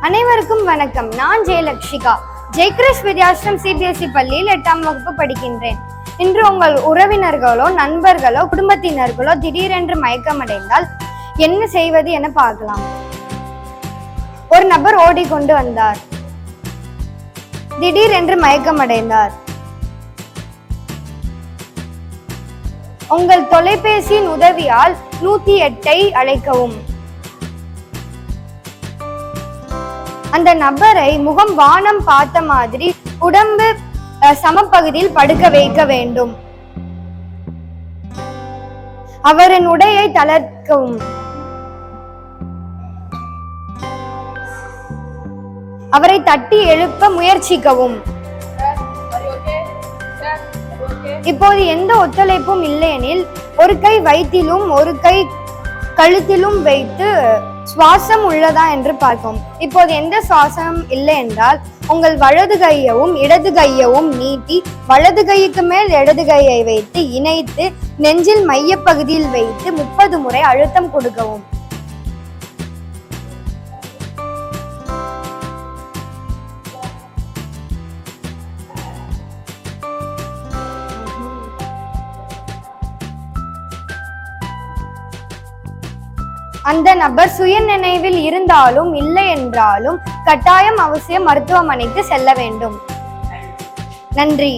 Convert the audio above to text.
அனைவருக்கும் வணக்கம். நான் ஜெயலக்ஷிகா. ஜெய்கிரிஷ் வித்யாசிரம் சிபிஎஸ்இ பள்ளியில் 8ஆம் வகுப்பு படிக்கின்றேன். இன்று உங்கள் உறவினர்களோ நண்பர்களோ குடும்பத்தினர்களோ திடீரென்று மயக்கமடைந்தால் என்ன செய்வது என பார்க்கலாம். ஒரு நபர் ஓடிக்கொண்டு வந்தார். திடீரென்று மயக்கமடைந்தார். உங்கள் தொலைபேசியின் உதவியால் 108ஐ அழைக்கவும். அந்த நபரை முகம் வானம் பார்த்த மாதிரி உடம்பு சமபகுதியில் படுக்க வைக்க வேண்டும். அவரின் உடையை தளர்க்கவும். அவரை தட்டி எழுப்ப முயற்சிக்கவும். இப்போது எந்த ஒத்துழைப்பும் இல்லையெனில் ஒரு கை வயிற்றிலும் ஒரு கை கழுத்திலும் வைத்து சுவாசம் உள்ளதா என்று பார்ப்போம். இப்போது எந்த சுவாசம் இல்லை என்றால் உங்கள் வலது கையவும் இடது கையவும் நீட்டி வலது கைக்கு மேல் இடது கையை வைத்து இணைத்து நெஞ்சில் மையப்பகுதியில் வைத்து 30 முறை அழுத்தம் கொடுக்கவும். அந்த நபர் சுய நினைவில் இருந்தாலும் இல்லை என்றாலும் கட்டாயம் அவசியம் மருத்துவமனைக்கு செல்ல வேண்டும். நன்றி.